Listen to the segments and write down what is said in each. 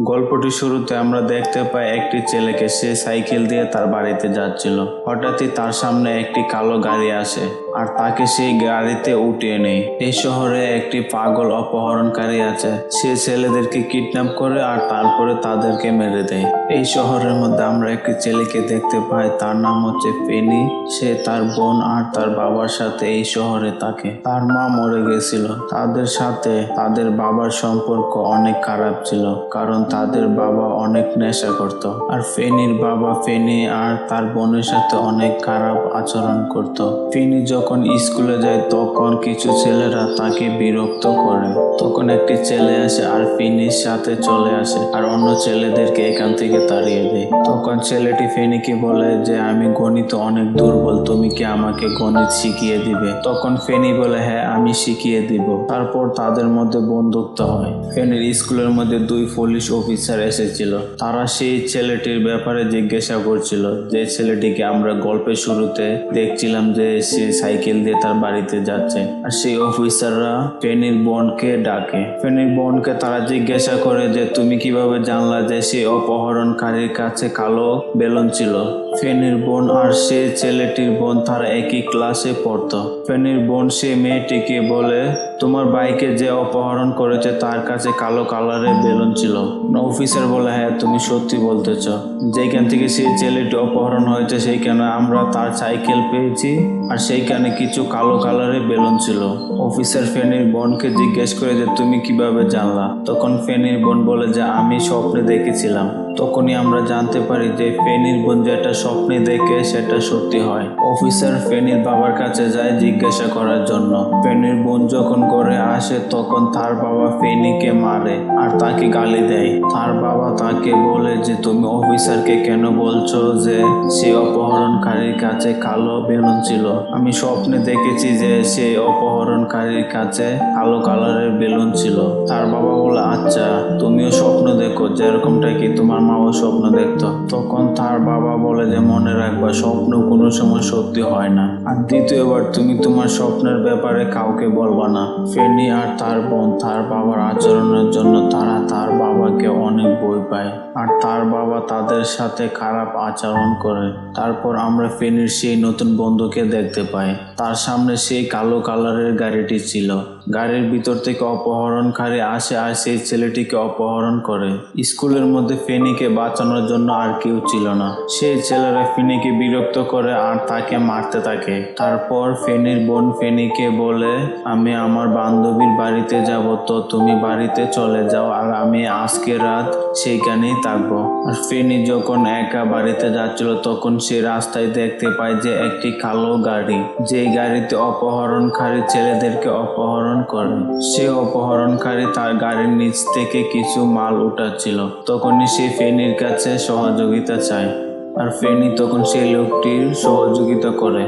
গল্পটি শুরুতে আমরা দেখতে পাই একটি ছেলেকে, সে সাইকেল দিয়ে তার বাড়িতে যাচ্ছিল। হঠাৎই তার সামনে একটি কালো গাড়ি আসে আর তাকে সেই গাড়িতে উঠিয়ে নেয়। এই শহরে একটি পাগল অপহরণকারী আছে, সে ছেলেদেরকে কিডন্যাপ করে আর তারপরে তাদেরকে মেরে দেয়। এই শহরের মধ্যে আমরা একটি ছেলেকে দেখতে পাই, তার নাম হচ্ছে ফেনি। সে তার বোন আর তার বাবার সাথে এই শহরে থাকে। তার মা মরে গেছিল। তাদের সাথে তাদের বাবার সম্পর্ক অনেক খারাপ ছিল, কারণ তাদের বাবা অনেক নেশা করত। আর ফেনির বাবা ফেনি আর তার বোনের সাথে অনেক খারাপ আচরণ করত। ফেনি যখন স্কুলে যায় তখন কিছু ছেলেরা তাকে বিরক্ত করে। তখন একটি ছেলে আসে আর ফেনির সাথে চলে আসে আর অন্য ছেলেদেরকে এখান থেকে তাড়িয়ে দেয়। তখন ছেলেটি ফেনিকে বলে যে আমি গণিত অনেক দুর্বল, তুমি কি আমাকে গণিত শিখিয়ে দিবে? তখন ফেনি বলে হ্যাঁ, আমি শিখিয়ে দিব। তারপর তাদের মধ্যে বন্ধুত্ব হয়। ফেনির স্কুলের মধ্যে দুই পুলিশ অফিসার এসেছিল। তারা সেই ছেলেটির ব্যাপারে জিজ্ঞাসা করছিল, যে ছেলেটিকে আমরা গল্পের শুরুতে দেখছিলাম যে সে সাইকেল দিয়ে তার বাড়িতে যাচ্ছে। আর সেই অফিসাররা ফেনির বোনকে ডাকে। ফেনির বোনকে তারা জিজ্ঞাসা করে যে তুমি কিভাবে জানলা যে সে অপহরণকারীর কাছে কালো বেলুন ছিল? ফেনির বোন আর সে ছেলেটির বোন তারা একই ক্লাসে পড়তো। ফেনির বোন সে মেয়েটিকে বলে তোমার ভাইকে যে অপহরণ করেছে তার কাছে কালো কালারের বেলুন ছিল। অফিসার বলে হ্যাঁ, তুমি সত্যি বলতেছ। যেখান থেকে সেই ছেলেটি অপহরণ হয়েছে সেইখানে আমরা তার সাইকেল পেয়েছি আর সেইখানে কিছু কালো কালারের বেলুন ছিল। অফিসার ফেনির বোনকে জিজ্ঞেস করে যে তুমি কিভাবে জানলা? তখন ফেনির বোন বলে যে আমি স্বপ্নে দেখেছিলাম। তখনই আমরা জানতে পারি যে ফেনির বোন যেটা স্বপ্নে দেখে সেটা সত্যি হয়। অফিসার ফেনির বাবার কাছে যায় জিজ্ঞাসা করার জন্য। ফেনির বোন যখন ঘরে আসে তখন তার বাবা ফেনিকে মারে আর তাকে গালি দেয়। তার বাবা তাকে বলে যে তুমি অফিসারকে কেন বলছো যে সে অপহরণকারীর কাছে কালো বেলুন ছিল? আমি স্বপ্নে দেখেছি যে সে অপহরণকারীর কাছে কালো কালারের বেলুন ছিল। তার বাবা বলে আচ্ছা, তুমিও স্বপ্ন দেখো যেরকমটা কি তোমার মাও স্বপ্ন দেখতো। তখন তার বাবা বলে যে মনে রাখবা, স্বপ্ন কোনো সময় সত্যি হয় না। আর দ্বিতীয়বার তুমি তোমার স্বপ্নের ব্যাপারে কাউকে বলবা না। ফেনি আর তার বোন তার বাবার আচরণের জন্য তারা তার বাবাকে অনেক ভয় পায় আর তার বাবা তাদের সাথে খারাপ আচরণ করে। তারপর আমরা ফেনির সেই নতুন বন্ধুকে দেখতে পাই। তার সামনে সেই কালো কালারের গাড়িটি ছিল। গাড়ির ভিতর থেকে অপহরণকারী আসে আর সেই ছেলেটিকে অপহরণ করে। স্কুলের মধ্যে ফেনিকে বাঁচানোর জন্য আর কেউ ছিল না। সেই ছেলেরা ফেনিকে বিরক্ত করে আর তাকে মারতে থাকে। তারপর ফেনির বোন ফেনিকে বলে আমি আমার বান্ধবীর বাড়িতে যাব, তো তুমি বাড়িতে চলে যাও আর আমি আজকে রাত সেইখানেই থাকবো। আর ফেনি যখন একা বাড়িতে যাচ্ছিল তখন সে রাস্তায় দেখতে পায় যে একটি কালো গাড়ি, যে গাড়িতে অপহরণকারী ছেলেদেরকে অপহরণ করে। সে অপহরণকারী তার গাড়ির নিচ থেকে কিছু মাল উঠাচ্ছিল। তখনই সে ফেনির কাছে সহযোগিতা চায় আর ফেনি তখন সেই লোকটির সহযোগিতা করে।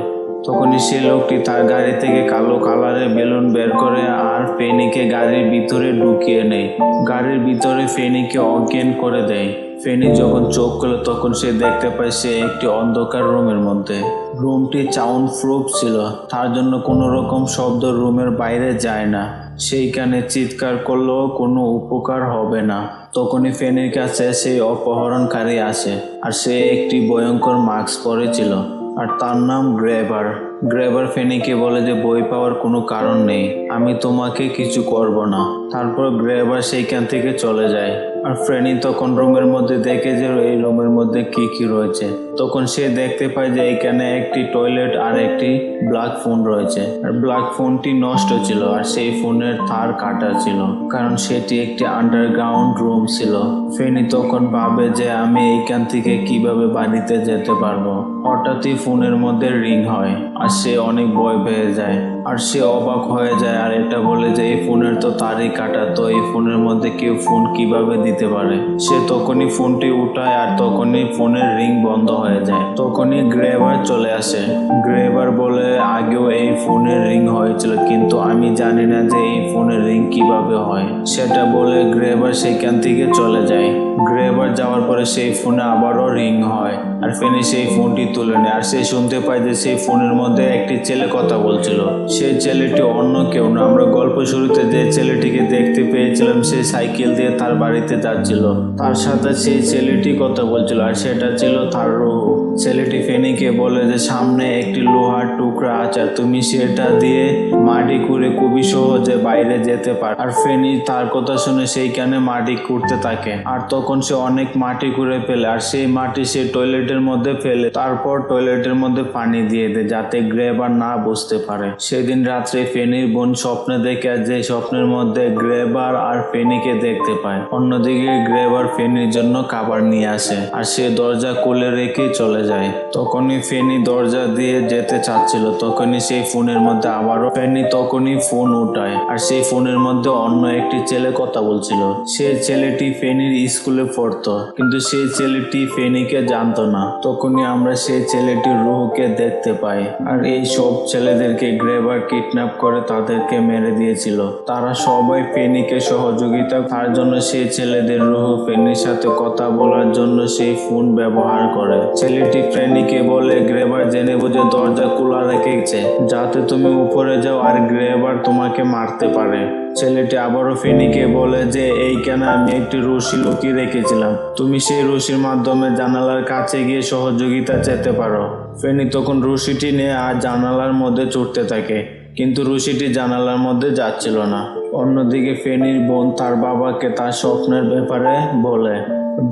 তখনই সে লোকটি তার গাড়ি থেকে কালো কালারের বেলুন বের করে আর ফেনিকে গাড়ির ভিতরে ঢুকিয়ে নেয়। গাড়ির ভিতরে ফেনিকে অজ্ঞান করে দেয়। ফেনি যখন চোখ খুলে তখন সে দেখতে পায় সে একটি অন্ধকার রুমের মধ্যে। রুমটি সাউন্ড প্রুফ ছিল, তার জন্য কোনো রকম শব্দ রুমের বাইরে যায় না। সেইখানে চিৎকার করলেও কোনো উপকার হবে না। তখনই ফেনির কাছে সেই অপহরণকারী আসে আর সে একটি ভয়ঙ্কর মাস্ক পরেছিল আর তার নাম গ্রেভার। গ্রেভার ফেনিকে বলে যে বই পাওয়ার কোনো কারণ নেই, আমি তোমাকে কিছু করব না। তারপর গ্রেভার সেইখান থেকে চলে যায় আর ফেনি তখন রুমের মধ্যে দেখে যে এই রুমের মধ্যে কি কি রয়েছে। তখন সে দেখতে পায় যে এখানে একটি টয়লেট আর একটি ব্ল্যাক ফোন রয়েছে। আর ব্ল্যাক ফোনটি নষ্ট ছিল আর সেই ফোনের তার কাটা ছিল, কারণ সেটি একটি আন্ডারগ্রাউন্ড রুম ছিল। ফেনি তখন ভাবে যে আমি এইখান থেকে কিভাবে বাড়িতে যেতে পারবো। হঠাৎই ফোনের মধ্যে রিং হয় আর সে অনেক ভয় পেয়ে যায় আর সে অবাক হয়ে যায় আর এটা বলে যে এই ফোনের তো তারই কাটা, তো এই ফোনের মধ্যে কেউ ফোন কিভাবে দিতে পারে। সে তখনই ফোনটি উঠায় আর তখনই ফোনের রিং বন্ধ হয়ে যায়। তখনই গ্রেভার চলে আসে। গ্রেভার বলে আগেও এই ফোনের রিং হয়েছিল, কিন্তু আমি জানি না যে এই ফোনের রিং কিভাবে হয়। সেটা বলে গ্রেভার সেখান থেকে চলে যায়। গ্রেভার যাওয়ার পরে সেই ফোনে আবারও রিং হয় আর ফেনি সেই ফোনটি তুলে নেয় আর সে শুনতে পায় যে সেই ফোনের মধ্যে একটি ছেলে কথা বলছিল। সেই ছেলেটি অন্য কেউ না, আমরা গল্প শুরুতে যে ছেলেটিকে দেখতে পেয়েছিলাম সে সাইকেল দিয়ে তার বাড়িতে যাচ্ছিল, তার সাথে সেই ছেলেটি কথা বলছিল আর সেটা ছিল তার রুহু। ছেলেটি ফেনিকে বলে যে সামনে একটি লোহার টুকরা আছে আর তুমি সেটা দিয়ে মাটি খুঁড়ে খুবই সহজে বাইরে যেতে পারো। আর ফেনি তার কথা শুনে সেইখানে মাটি খুঁড়তে থাকে আর তখন সে অনেক মাটি খুঁড়ে ফেলে আর সেই মাটি সে টয়লেটের মধ্যে ফেলে, তারপর টয়লেটের মধ্যে পানি দিয়ে দেয় যাতে গ্রেবার না বুঝতে পারে। সেদিন রাত্রে ফেনির বোন স্বপ্নে দেখে যে স্বপ্নের মধ্যে গ্রেবার আর ফেনিকে দেখতে পায়। অন্যদিকে গ্রেবার ফেনির জন্য খাবার নিয়ে আসে আর সে দরজা খুলে রেখে চলে যায়। তখনই ফেনি দরজা দিয়ে যেতে চাচ্ছিল, তখনই সেই ফোনের মধ্যে আবারও ফেনি তখনই ফোন উঠায় আর সেই ফোনের মধ্যে অন্য একটি ছেলে কথা বলছিল। সেই ছেলেটি ফেনির স্কুলে পড়তো কিন্তু সেই ছেলেটি ফেনিকে জানতো না। তখনই আমরা সেই ছেলেটির রুহকে দেখতে পাই আর এই সব ছেলেদেরকে গ্রেবার কিডন্যাপ করে তাদেরকে মেরে দিয়েছিল। তারা সবাই ফেনিকে সহযোগিতা, তার জন্য সেই ছেলেদের রুহ ফেনির সাথে কথা বলার জন্য সেই ফোন ব্যবহার করে। ছেলেটি ফেনিকে বলে গ্রেবার জেনে বুঝে দরজা খোলা রেখেছে যাতে তুমি উপরে যাও আর গ্রেবার তোমাকে মারতে পারে। ছেলেটি আবারও ফেনিকে বলে যে এইখানে আমি একটি রশি লুকিয়ে রেখেছিলাম, তুমি সেই রশির মাধ্যমে জানালার কাছে গিয়ে সহযোগিতা চেতে পারো। ফেনি তখন রশিটি নিয়ে আর জানালার মধ্যে চড়তে থাকে কিন্তু রশিটি জানালার মধ্যে যাচ্ছিল না। অন্যদিকে ফেনির বোন তার বাবাকে তার স্বপ্নের ব্যাপারে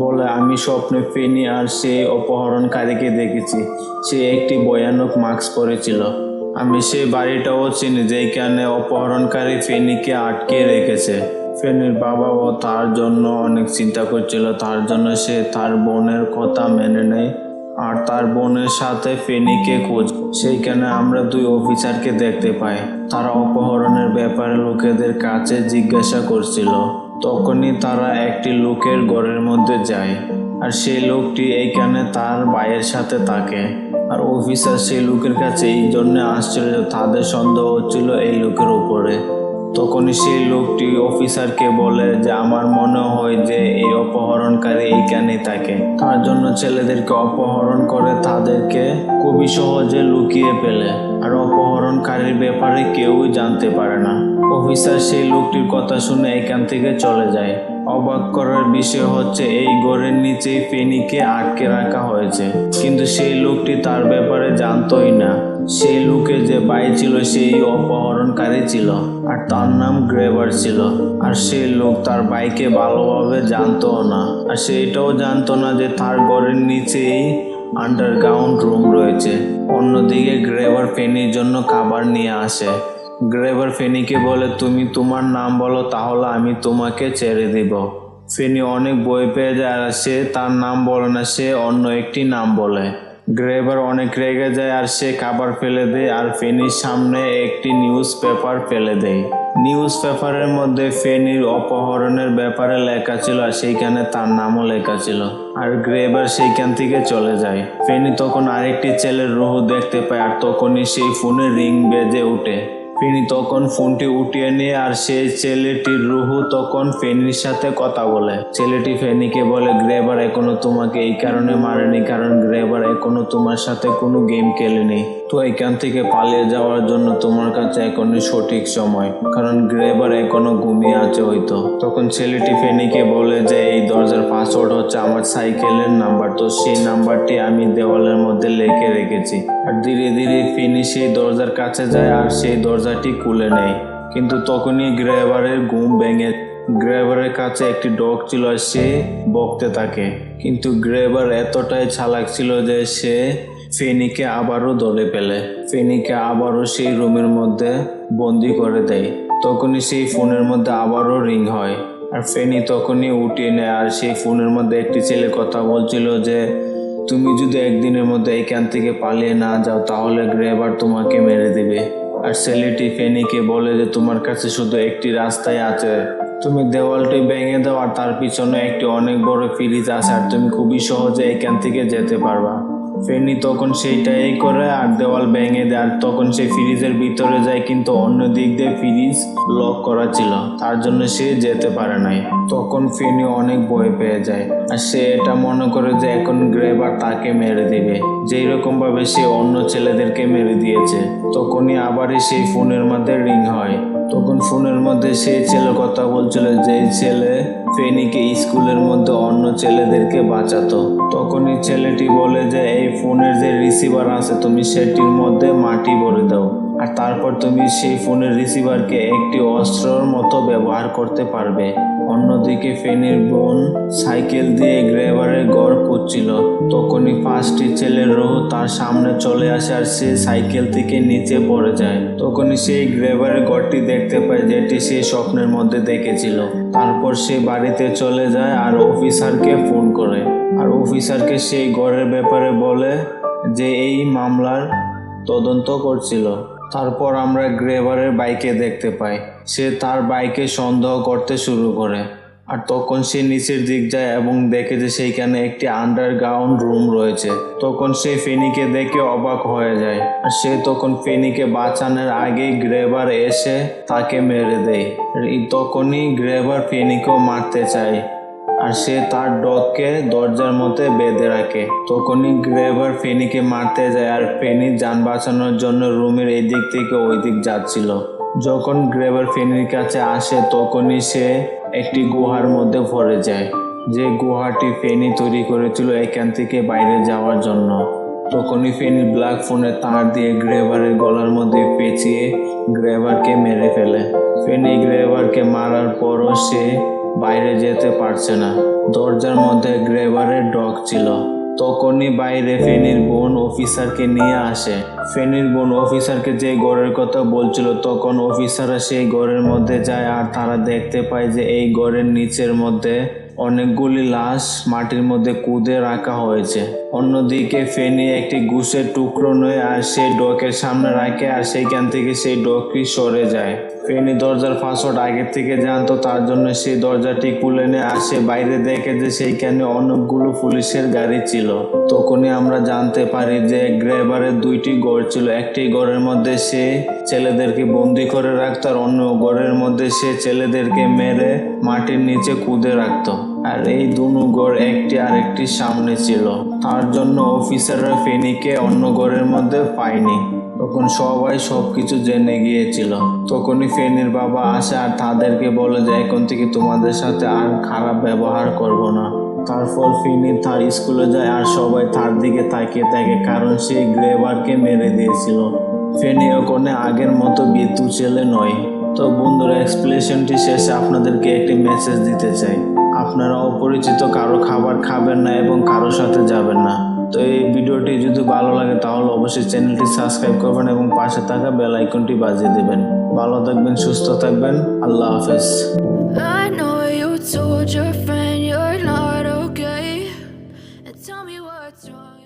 বলে আমি স্বপ্নে ফেনি আর সেই অপহরণকারীকে দেখেছি, সে একটি ভয়ানক মাস্ক পরেছিল। আমি সেই বাড়িটাও চিনি যেখানে অপহরণকারী ফেনিকে আটকে রেখেছে। ফেনির বাবাও তার জন্য অনেক চিন্তা করছিল, তার জন্য সে তার বোনের কথা মেনে নেয় আর তার বোনের সাথে ফেনিকে খোঁজ। সেইখানে আমরা দুই অফিসারকে দেখতে পাই, তারা অপহরণের ব্যাপারে লোকেদের কাছে জিজ্ঞাসা করছিল। তখনই তারা একটি লোকের ঘরের মধ্যে যায় আর সেই লোকটি এইখানে তার ভাইয়ের সাথে থাকে আর অফিসার সেই লোকের কাছে এই জন্য আসছিল যে তাদের সন্দেহ হচ্ছিল এই লোকের উপরে। তখনই সেই লোকটি অফিসারকে বলে যে আমার মনে হয় যে এই অপহরণকারী এইখানে থাকে, তার জন্য ছেলেদেরকে অপহরণ করে তাদেরকে খুবই সহজে লুকিয়ে ফেলে আর অপহরণকারীর ব্যাপারে কেউই জানতে পারে না। অফিসার সেই লোকটির কথা শুনে এখান থেকে চলে যায়। অবাক করার বিষয় হচ্ছে এই ঘরের নিচেই ফেনিকে আটকে রাখা হয়েছে কিন্তু সেই লোকটি তার ব্যাপারে জানতোই না। সেই লোকে যে ভাই ছিল সেই অপহরণকারী ছিল আর তার নাম গ্রেবার ছিল আর সেই লোক তার ভাইকে ভালোভাবে জানতো না আর সেইটাও জানতো না যে তার ঘরের নিচেই আন্ডারগ্রাউন্ড রুম রয়েছে। অন্যদিকে গ্রেবার ফেনির জন্য খাবার নিয়ে আসে। গ্রেবার ফেনিকে বলে তুমি তোমার নাম বলো তাহলে আমি তোমাকে ছেড়ে দিব। ফেনি অনেক ভয় পেয়ে যায় আর সে তার নাম বলে না, সে অন্য একটি নাম বলে। গ্রেবার অনেক রেগে যায় আর সে খাবার ফেলে দেয় আর ফেনির সামনে একটি নিউজ পেপার ফেলে দেয়। নিউজ পেপারের মধ্যে ফেনির অপহরণের ব্যাপারে লেখা ছিল আর সেইখানে তার নামও লেখা ছিল আর গ্রেবার সেইখান থেকে চলে যায়। ফেনি তখন আরেকটি ছেলের রুহ দেখতে পায় আর তখনই সেই ফোনে রিং বেজে ওঠে। ফেনি তখন ফোনটি উঠিয়ে নিয়ে আর সেই ছেলেটির রুহু তখন ফেনির সাথে কথা বলে। ছেলেটি ফেনিকে বলে গ্রেবার এখনো তোমাকে এই কারণে মারেনি কারণ গ্রেবার এখনো তোমার সাথে কোনো গেম খেলেনি, তো এখান থেকে পালিয়ে যাওয়ার জন্য তোমার কাছে এখনই সঠিক সময় কারণ গ্রেবার এখনো ঘুমিয়ে আছে হয়তো। তখন ছেলেটি ফেনিকে বলে যে এই দরজার পাসওয়ার্ড হচ্ছে আমার সাইকেলের নাম্বার, তো সেই নাম্বারটি আমি দেওয়ালের মধ্যে লিখে রেখেছি। আর ধীরে ধীরে ফেনি সেই দরজার কাছে যায় আর সেই দরজাটি খুলে নেয় কিন্তু তখনই গ্রেবারের ঘুম ভেঙে। গ্রেবারের কাছে একটি ডগ ছিল আর সে বকতে থাকে কিন্তু গ্রেবার এতটাই চালাক ছিল যে সে ফেনিকে আবারও ধরে ফেলে। ফেনিকে আবারও সেই রুমের মধ্যে বন্দি করে দেয়। তখনই সেই ফোনের মধ্যে আবারও রিং হয় আর ফেনি তখনই উঠিয়ে নেয় আর সেই ফোনের মধ্যে একটি ছেলে কথা বলছিল যে তুমি যদি একদিনের মধ্যে এখান থেকে পালিয়ে না যাও তাহলে গ্রেবার তোমাকে মেরে দিবে। আর ছেলেটি ফেনিকে বলে যে তোমার কাছে শুধু একটি রাস্তায় আছে, তুমি দেওয়ালটি ভেঙে দাও আর তার পিছনে একটি অনেক বড় ফ্রিজ আছে আর তুমি খুবই সহজে এখান থেকে যেতে পারবা। ফেনি তখন সেইটাই করে আর দেওয়াল ভেঙে দেয়, আর তখন সে ফ্রিজের ভিতরে যায়, কিন্তু অন্য দিক দিয়ে ফ্রিজ লক করা ছিল, তার জন্য সে যেতে পারে নাই। তখন ফেনি অনেক ভয় পেয়ে যায়, আর সে এটা মনে করে যে এখন গ্রেবার তাকে মেরে দিবে, যেই রকম ভাবে সে অন্য ছেলেদেরকে মেরে দিয়েছে। তখনই আবারই সেই ফোনের মধ্যে রিং হয়। তখন ফোনের মধ্যে সেই ছেলে কথা বলছিল, যে ছেলে ফেনিকে স্কুলের মধ্যে অন্য ছেলেদেরকে বাঁচাতো। তখনই ছেলেটি বলে যে এই ফোনের যে রিসিভার আছে তুমি সেটির মধ্যে মাটি ভরে দাও, আর তারপর তুমি সেই ফোনের রিসিভারকে একটি অস্ত্রের মতো ব্যবহার করতে পারবে। অন্যদিকে ফেনির বোন সাইকেল দিয়ে গ্রেভারের ঘর খুঁজছিল। তখনই 5টি ছেলের রোহ তার সামনে চলে আসে, আর সে সাইকেল থেকে নিচে পড়ে যায়। তখনই সেই গ্রেভারের ঘরটি দেখতে পায়, যেটি সে স্বপ্নের মধ্যে দেখেছিল। তারপর সে বাড়িতে চলে যায় আর অফিসারকে ফোন করে, আর অফিসারকে সেই ঘরের ব্যাপারে বলে যে এই মামলার তদন্ত করছিল। তারপর আমরা গ্রেভারের বাইকে দেখতে পাই, সে তার বাইকে সন্দেহ করতে শুরু করে, আর তখন সে নিচের দিক যায় এবং দেখে যে সেইখানে একটি আন্ডারগ্রাউন্ড রুম রয়েছে। তখন সে ফেনিকে দেখে অবাক হয়ে যায়, আর সে তখন ফেনিকে বাঁচানোর আগেই গ্রেভার এসে তাকে মেরে দেয়। তখনই গ্রেভার ফেনিকেও মারতে চায়, আর সে তার ডগকে দরজার মধ্যে বেঁধে রাখে। তখনই গ্রেভার ফেনিকে মারতে যায়, আর ফেনি যান বাঁচানোর জন্য রুমের এই দিক থেকে ওই দিক যাচ্ছিল। যখন গ্রেভার ফেনির কাছে আসে তখনই সে একটি গুহার মধ্যে পড়ে যায়, যে গুহাটি ফেনি তৈরি করেছিল এখান থেকে বাইরে যাওয়ার জন্য। তখনই ফেনি ব্ল্যাক ফোনের তার দিয়ে গ্রেভারের গলার মধ্যে পেঁচিয়ে গ্রেভারকে মেরে ফেলে। ফেনি গ্রেভারকে মারার পরও সে বাইরে যেতে পারছে না, দরজার মধ্যে গ্রেভারের ডগ ছিল। তখনই বাইরে ফেনির বোন অফিসারকে নিয়ে আসে। ফেনির বোন অফিসারকে যে ঘরের কথা বলছিল, তখন অফিসাররা সেই ঘরের মধ্যে যায়, আর তারা দেখতে পায় যে এই ঘরের নিচের মধ্যে অনেকগুলি লাশ মাটির মধ্যে কুঁদে রাখা হয়েছে। অন্যদিকে ফেনি একটি ঘুষের টুকরো নয় আর সেই ডকের সামনে রাখে, আর সেইখান থেকে সেই ডকটি সরে যায়। ফেনি দরজার পাসওয়ার্ড আগের থেকে জানতো, তার জন্য সেই দরজাটি খুলে নেয়, আর সে বাইরে দেখে যে সেইখানে অনেকগুলো পুলিশের গাড়ি ছিল। তখনই আমরা জানতে পারি যে গ্রেভারের 2টি ঘর ছিল, একটি ঘরের মধ্যে সে ছেলেদেরকে বন্দি করে রাখতো, আর অন্য ঘরের মধ্যে সে ছেলেদেরকে মেরে মাটির নিচে কুঁদে রাখতো। আর এই দুটো ঘর একটি আরেকটির সামনে ছিল, তার জন্য অফিসাররা ফেনিকে অন্য ঘরের মধ্যে পায়নি। তখন সবাই সবকিছু জেনে গিয়েছিল। তখনই ফেনির বাবা আসে আর তাদেরকে বলে যে এখন থেকে তোমাদের সাথে আর খারাপ ব্যবহার করব না। তারপর ফেনি তার স্কুলে যায়, আর সবাই তার দিকে তাকিয়ে থাকে, কারণ সে গ্রেভারকে মেরে দিয়েছিল। ফেনি ওখানে আগের মতো বিদ্যু ছেলে নয়। তো বন্ধুরা, এক্সপ্লেনেশনটি শেষে আপনাদেরকে একটি মেসেজ দিতে চাই, আপনারা অপরিচিত কারো খাবার খাবেন না এবং কারোর সাথে যাবেন না। তো এই ভিডিওটি যদি ভালো লাগে তাহলে অবশ্যই চ্যানেলটি সাবস্ক্রাইব করবেন এবং পাশে থাকা বেল আইকনটি বাজিয়ে দিবেন। ভালো থাকবেন, সুস্থ থাকবেন, আল্লাহ হাফেজ। I know you told your friend you're not okay, and tell me what's wrong.